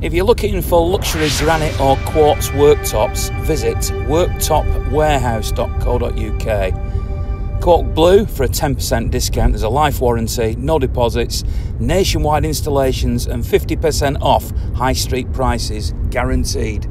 If you're looking for luxury granite or quartz worktops, visit worktopwarehouse.co.uk. Cork Blue for a 10% discount. There's a life warranty, no deposits, nationwide installations and 50% off high street prices guaranteed.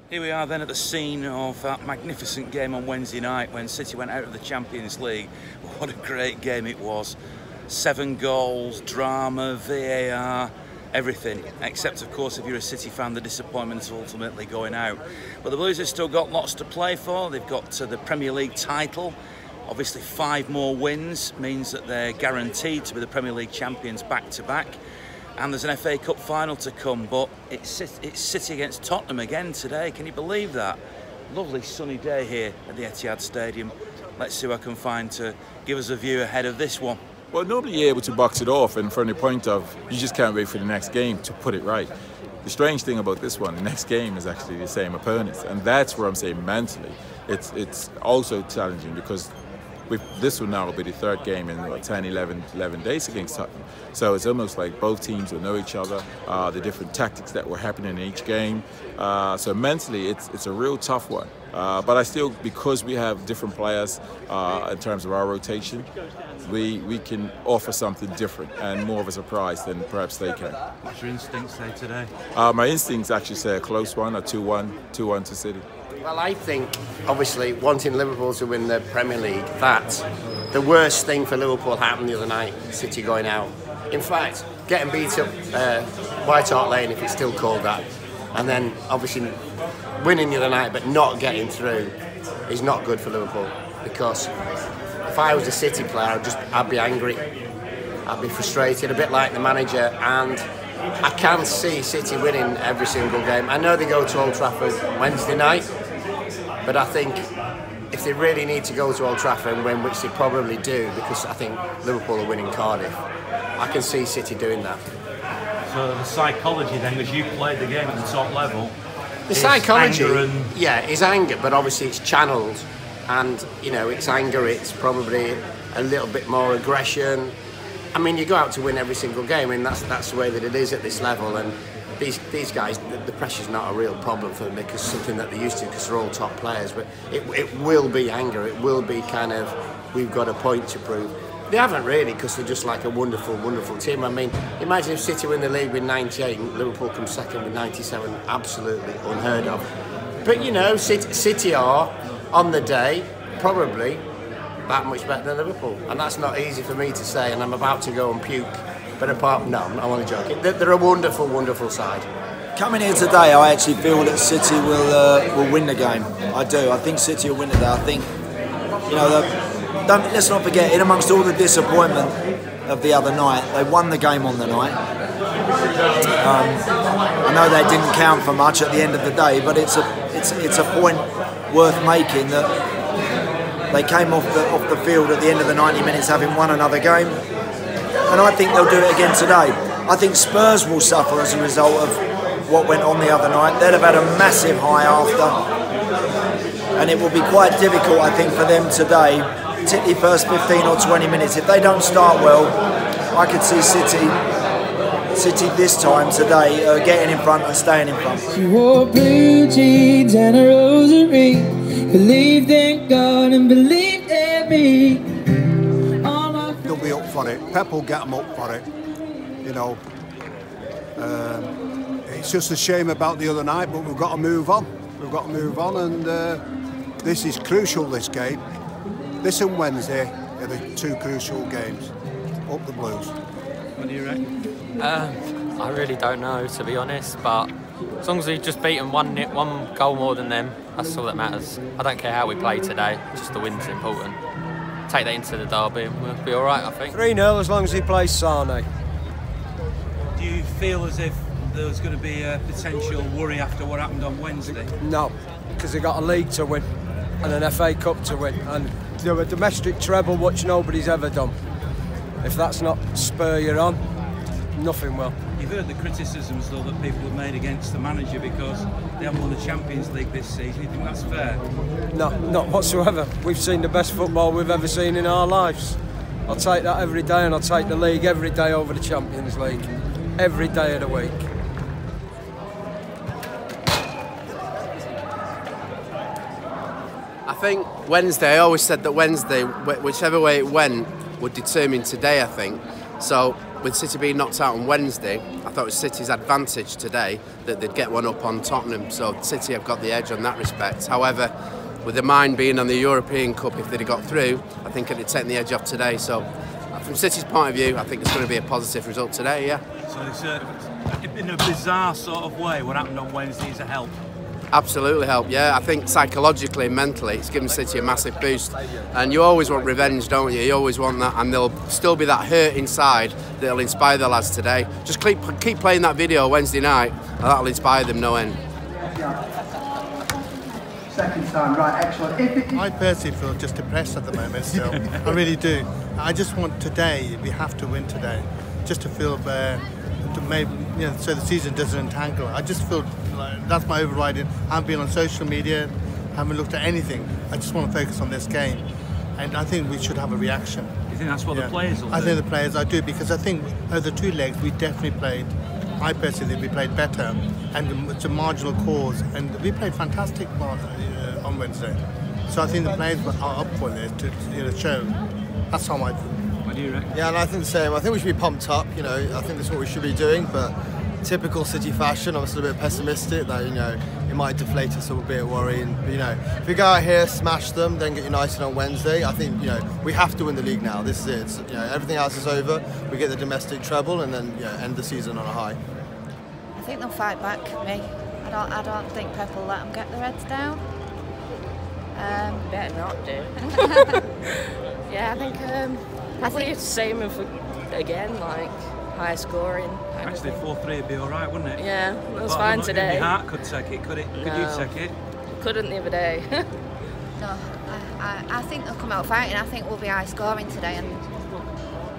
Here we are then at the scene of that magnificent game on Wednesday night when City went out of the Champions League. What a great game it was. 7 goals, drama, VAR, everything, except of course if you're a City fan the disappointment is ultimately going out. But the Blues have still got lots to play for. They've got the Premier League title. Obviously 5 more wins means that they're guaranteed to be the Premier League champions back to back. And there's an FA Cup final to come, but it's City against Tottenham again today. Can you believe that? Lovely sunny day here at the Etihad Stadium. Let's see what I can find to give us a view ahead of this one. Well, normally you're able to box it off, and from the point of you just can't wait for the next game to put it right. The strange thing about this one, the next game is actually the same opponents, and that's where I'm saying mentally it's also challenging, because this will now be the 3rd game in 10, 11 days against Tottenham. So it's almost like both teams will know each other, the different tactics that were happening in each game. So mentally, it's a real tough one. But I still, because we have different players in terms of our rotation, we can offer something different and more of a surprise than perhaps they can. What's your instincts say today? My instincts actually say a close one, a 2-1 to City. Well, I think, obviously, wanting Liverpool to win the Premier League, that the worst thing for Liverpool happened the other night, City going out. In fact, getting beat up White Hart Lane, if it's still called that, and then obviously winning the other night but not getting through is not good for Liverpool, because if I was a City player, I'd be angry, I'd be frustrated, a bit like the manager, and I can see City winning every single game. I know they go to Old Trafford Wednesday night, but I think if they really need to go to Old Trafford and win, which they probably do, because I think Liverpool are winning Cardiff, I can see City doing that. So the psychology then, because you played the game at the top level, the psychology, yeah, is anger, but obviously it's channeled, and you know, it's anger, it's probably a little bit more aggression. I mean, you go out to win every single game, and that's the way that it is at this level. And these guys, the pressure's not a real problem for them, because it's something that they're used to, because they're all top players. But it will be anger. It will be kind of, we've got a point to prove. They haven't really, because they're just like a wonderful, wonderful team. I mean, imagine if City win the league with 98 and Liverpool come second with 97. Absolutely unheard of. But you know, City are on the day probably that much better than Liverpool, and that's not easy for me to say, and I'm about to go and puke, but no, I'm only joking. They're a wonderful, wonderful side. Coming here today, I actually feel that City will win the game. I do. I think City will win today. I think, you know, let's not forget, in amongst all the disappointment of the other night, they won the game on the night. I know they didn't count for much at the end of the day, but it's a point worth making that they came off the field at the end of the 90 minutes having won another game, and I think they'll do it again today. I think Spurs will suffer as a result of what went on the other night. They'd have had a massive high after, and it will be quite difficult, I think, for them today, particularly first 15 or 20 minutes. If they don't start well, I could see City this time today getting in front and staying in front. She wore blue jeans and a rosary, believed in God and believed in me. They'll be up for it. Pep will get them up for it. You know, it's just a shame about the other night, but we've got to move on. We've got to move on, and this is crucial, this game. This and Wednesday are the 2 crucial games. Up the Blues. What do you reckon? I really don't know, to be honest, but as long as we've just beaten one goal more than them, that's all that matters. I don't care how we play today, just the win's important. Take that into the derby and we'll be all right, I think. 3-0 as long as he plays SHAUN. Do you feel as if there was going to be a potential worry after what happened on Wednesday? No, because they got a league to win and an FA Cup to win, and do a domestic treble which nobody's ever done. If that's not spur you on, nothing will. You've heard the criticisms, though, that people have made against the manager because they haven't won the Champions League this season. You think that's fair? No, not whatsoever. We've seen the best football we've ever seen in our lives. I'll take that every day, and I'll take the league every day over the Champions League. Every day of the week. I think Wednesday, I always said that Wednesday, whichever way it went, would determine today, I think. So with City being knocked out on Wednesday, I thought it was City's advantage today that they'd get one up on Tottenham. So City have got the edge on that respect. However, with their mind being on the European Cup, if they'd have got through, I think it'd taken the edge off today. So from City's point of view, I think it's going to be a positive result today, yeah. So it's in a bizarre sort of way, what happened on Wednesday is a help. Absolutely help, yeah. I think psychologically and mentally it's given City a massive boost. And you always want revenge, don't you? You always want that, and there'll still be that hurt inside that'll inspire the lads today. Just keep playing that video Wednesday night, and that'll inspire them no end. Second time, right, excellent. I personally feel just depressed at the moment still. I really do. I just want today, we have to win today, just to feel maybe, you know, so the season doesn't entangle. I just feel like that's my overriding. I haven't been on social media, haven't looked at anything. I just want to focus on this game, and I think we should have a reaction. You think that's what the players will do? I think the players, I do, because I think over the 2 legs we definitely played. I personally think we played better, and it's a marginal cause, and we played fantastic on Wednesday. So I think the players are up for this to show. That's how I feel. What do you reckon? Yeah, and I think the same. I think we should be pumped up. You know, I think that's what we should be doing. But typical City fashion, I'm still a bit pessimistic that it might deflate us a little bit of worry. And if we go out here, smash them, then get United on Wednesday, I think we have to win the league now. This is it. Everything else is over. We get the domestic treble and then end the season on a high. I think they'll fight back. Me, I don't think Pep will let them get their heads down. Better not do. Yeah, I think it's the same again, like high scoring. Actually, 4-3 would be all right, wouldn't it? Yeah, it was fine today. Your heart could take it, could it? Could you take it? Couldn't the other day. No, I think they'll come out fighting. I think we'll be high scoring today, and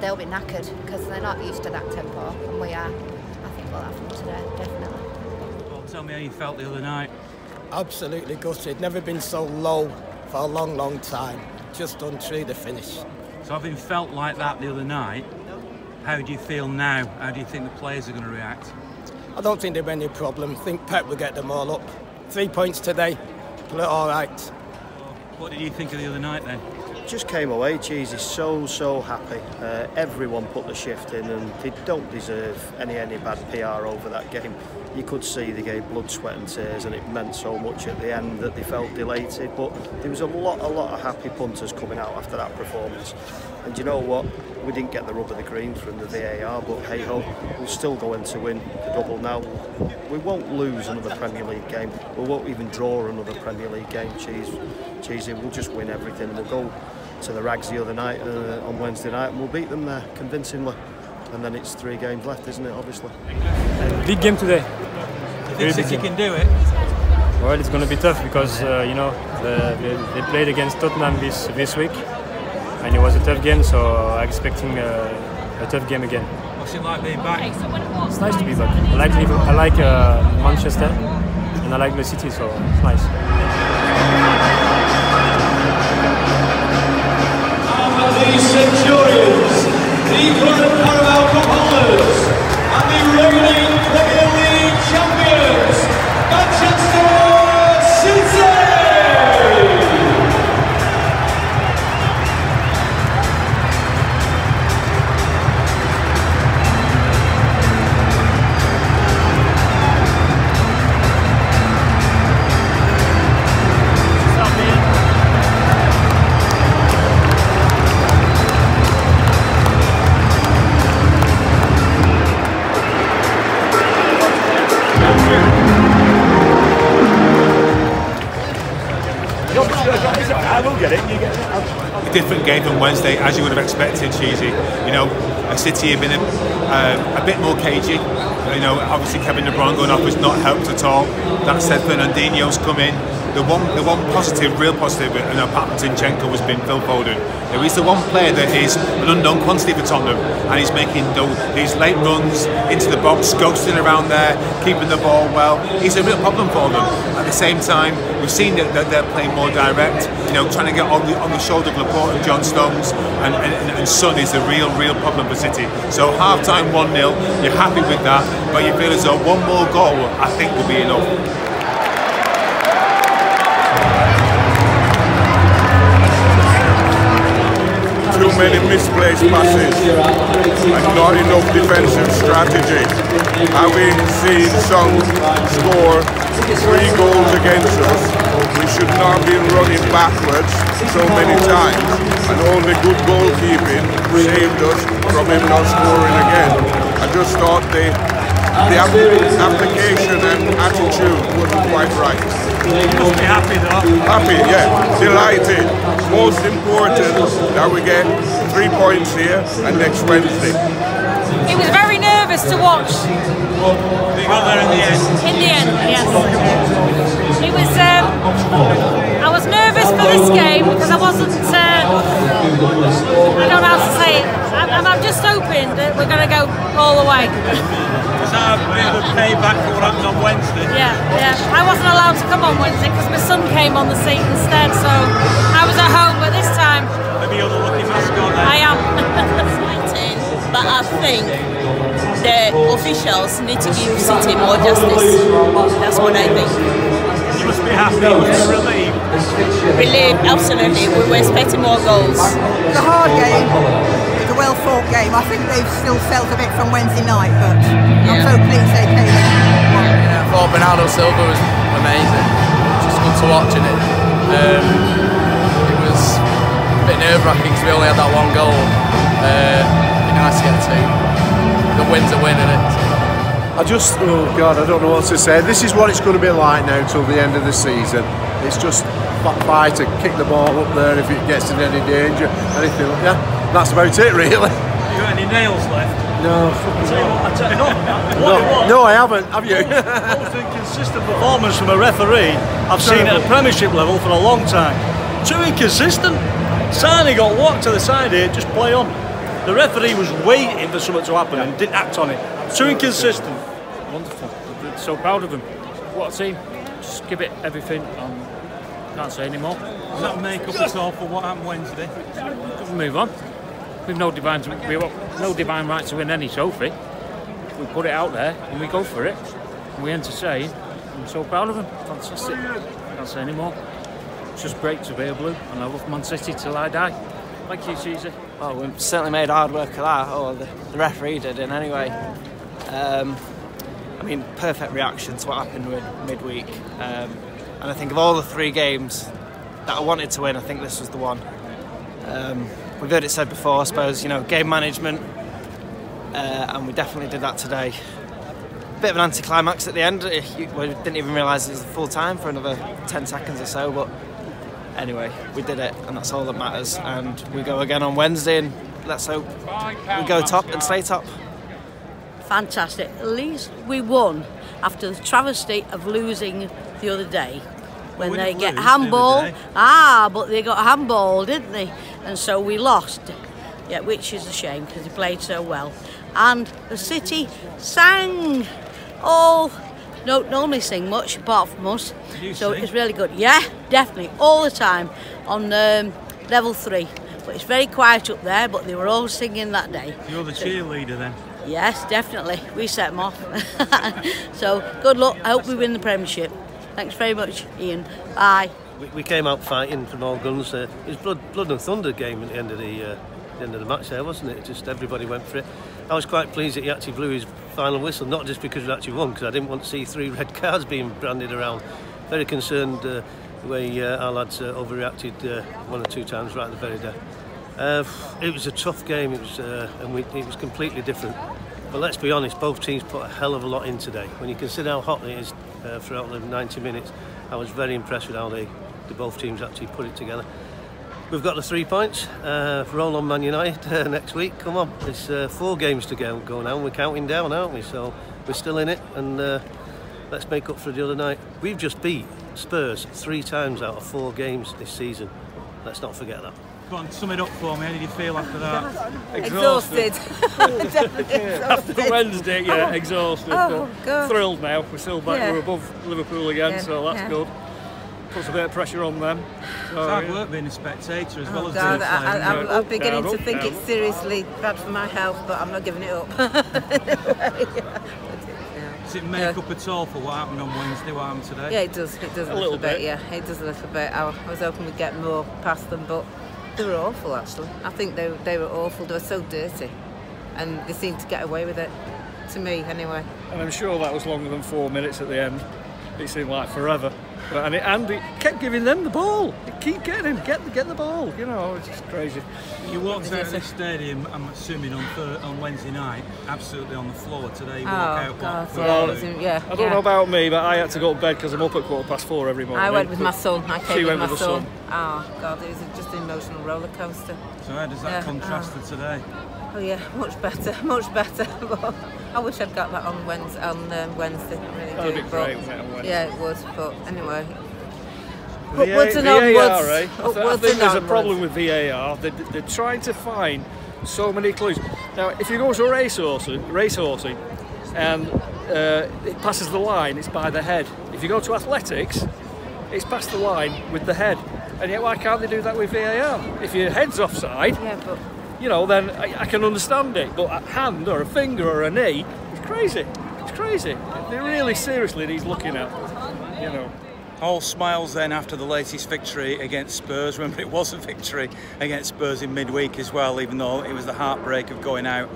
they'll be knackered because they're not used to that tempo, and we are. I think we'll have them today, definitely. Well, tell me how you felt the other night. Absolutely gutted. Never been so low for a long, long time. Just done through the finish. So having felt like that the other night, how do you feel now? How do you think the players are going to react? I don't think there'll be any problem. I think Pep will get them all up. 3 points today. Look all right. What did you think of the other night then? Just came away, Cheesy, so happy. Everyone put the shift in, and they don't deserve any bad PR over that game. You could see they gave blood, sweat and tears, and it meant so much at the end that they felt delighted. But there was a lot of happy punters coming out after that performance. And you know what? We didn't get the rub of the green from the VAR, but hey ho, we're still going to win the double now. We won't lose another Premier League game. We won't even draw another Premier League game, Cheesy. We'll just win everything. We'll go to the Rags the other night on Wednesday night, and we'll beat them there convincingly. And then it's 3 games left, isn't it? Obviously. Big game today. You think City can do it? Well, it's going to be tough because they played against Tottenham this week, and it was a tough game. So I'm expecting a tough game again. What's it like being back? It's nice to be back. I like Manchester, and I like the city, so it's nice. The Centurions, the current Carabao Cup holders, and the reigning Premier League champions, Manchester City! I will get it. You get it. A different game from Wednesday, as you would have expected, Cheesy. City have been a bit more cagey. Obviously Kevin De Bruyne going off has not helped at all. That said, Fernandinho's come in. The one positive, real positive, apart from Zinchenko, has been Phil Foden. There is the one player that is an unknown quantity for Tottenham, and he's making these late runs into the box, ghosting around there, keeping the ball well. He's a real problem for them. At the same time, we've seen that they're playing more direct, trying to get on the shoulder of Laporte and John Stones, and Son is a real problem for City. So half-time 1-0, you're happy with that, but you feel as though one more goal, I think, will be enough. too many misplaced passes and not enough defensive strategy. Having seen some score 3 goals against us, we should not be running backwards so many times, and only good goalkeeping saved us from him not scoring again. I just thought the application and attitude wasn't quite right. You must be happy though. Happy, yeah. Delighted. Most important that we get 3 points here and next Wednesday. He was very nervous to watch. But you got there in the end. In the end, yes. It was. I was nervous for this game because I wasn't. I don't know how to say it. I'm just hoping that we're going to go all the way. Is that a bit of a payback for what happened on Wednesday? Yeah, yeah. I wasn't allowed to come on Wednesday because my son came on the seat instead, so I was at home. But this time, maybe you're the lucky mascot then. I am. But I think the officials need to give City more justice. That's what I think. You must be happy, you must be relieved. Relieved, absolutely. We were expecting more goals. It's a hard game. It's a well-fought game. I think they've still felt a bit from Wednesday night, but I'm so pleased they came in. Yeah, I thought Bernardo Silva was amazing. Just good to watch it. It was a bit nerve-wracking because we only had that 1 goal. Nice to get 2. The win's a win, isn't it? Oh God, I don't know what to say. This is what it's going to be like now till the end of the season. It's just fight to kick the ball up there if it gets in any danger, anything. Yeah, that's about it really. You got any nails left? No. I tell you what. No, I haven't. Have you? Most inconsistent performance from a referee I've seen at a Premiership level for a long time. Too inconsistent. Sani got walked to the side here, just play on. The referee was waiting for something to happen and didn't act on it. Too inconsistent. Wonderful. I'm so proud of him. What a team. Just give it everything. Can't say any more. Does that make up at all for what happened Wednesday? We'll move on. We've no divine right to win any trophy. We put it out there and we go for it. And we entertain. I'm so proud of him. Fantastic. Can't say any more. It's just great to be a Blue, and I love Man City till I die. Thank you, Cheesy. Well, we certainly made hard work of that, or the referee did in anyway. I mean, perfect reaction to what happened with midweek. And I think of all the 3 games that I wanted to win, I think this was the one. We've heard it said before, I suppose, you know, game management, and we definitely did that today. Bit of an anticlimax at the end. We didn't even realise it was the full time for another 10 seconds or so, but anyway, we did it, and that's all that matters. And we go again on Wednesday, and let's hope we go top and stay top. Fantastic. At least we won after the travesty of losing the other day. When they get handball. But they got handball, didn't they? And so we lost. Yeah, which is a shame because they played so well. And the City sang. Don't normally sing much apart from us, so it's really good. Yeah, definitely, all the time on level 3. But it's very quiet up there, but they were all singing that day. You're the cheerleader then? Yes, definitely. We set them off. So good luck. I hope we win the Premiership. Thanks very much, Ian. Bye. We came out fighting from all guns. It was blood and thunder game at the end of the match there, wasn't it? Just everybody went for it. I was quite pleased that he actually blew his final whistle, not just because we actually won, because I didn't want to see 3 red cards being branded around. Very concerned the way our lads overreacted 1 or 2 times right at the very day. It was a tough game. It was completely different. But let's be honest, both teams put a hell of a lot in today. When you consider how hot it is throughout the 90 minutes, I was very impressed with how the both teams actually put it together. We've got the 3 points. Roll on Man United next week. Come on, it's 4 games to go now, and we're counting down, aren't we? So we're still in it, and let's make up for the other night. We've just beat Spurs 3 times out of 4 games this season. Let's not forget that. Go on, sum it up for me. How did you feel after that? Exhausted. After Wednesday, yeah, exhausted. Oh, God. Thrilled now. We're still back. Yeah. We're above Liverpool again, so that's good. Puts a bit of pressure on them. So, it's hard work being a spectator as well as God, being a player. I'm beginning to think it's seriously bad for my health, but I'm not giving it up. Does it make up at all for what happened on Wednesday, what happened today? Yeah, it does. It does a little bit. Yeah, it does a little bit. I was hoping we'd get more past them, but They were awful, actually. I think they were awful. They were so dirty, and they seemed to get away with it. To me, anyway. And I'm sure that was longer than 4 minutes at the end. It seemed like forever. But, and it kept giving them the ball. It keep getting him, get the ball. You know, it's just crazy. You walked out of this stadium, I'm assuming, on Wednesday night, absolutely on the floor. Today you walk out. Yeah, I don't know about me, but I had to go to bed because I'm up at 4:15 every morning. I went with my son. I came she with went my with the son. Oh God, it was just an emotional roller coaster. So how does that contrast to today? Oh yeah, much better, much better. But I wish I'd got that on Wednesday. Really That'd do. be great, wouldn't it, on Wednesday? Yeah, it would. But anyway. VAR, Upwards and onwards. I think there's a problem with VAR. They're trying to find so many clues. Now, if you go to a racehorsing, and it passes the line, it's by the head. If you go to athletics, it's past the line with the head. And yet, why can't they do that with VAR? If your head's offside, you know, then I can understand it. But a hand or a finger or a knee, it's crazy. It's crazy. They really seriously needs looking at, you know. All smiles then after the latest victory against Spurs. Remember, it was a victory against Spurs in midweek as well, even though it was the heartbreak of going out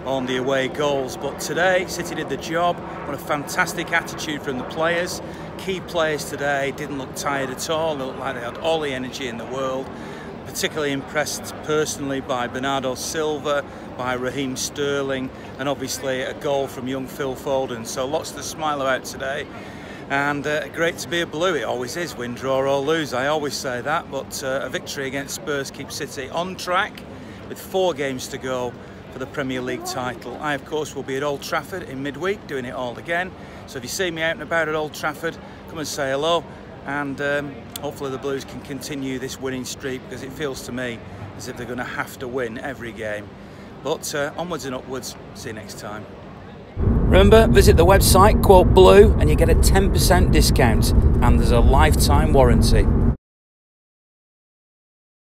on the away goals. But today, City did the job. What a fantastic attitude from the players. Key players today didn't look tired at all. They looked like they had all the energy in the world. Particularly impressed personally by Bernardo Silva, by Raheem Sterling, and obviously a goal from young Phil Foden. So lots to smile about today. And great to be a Blue. It always is, win, draw or lose. I always say that, but a victory against Spurs keeps City on track with 4 games to go for the Premier League title. I, of course, will be at Old Trafford in midweek doing it all again. So if you see me out and about at Old Trafford, come and say hello. And hopefully the Blues can continue this winning streak, because it feels to me as if they're going to have to win every game. But onwards and upwards. See you next time. Remember, visit the website, quote Blue, and you get a 10% discount, and there's a lifetime warranty.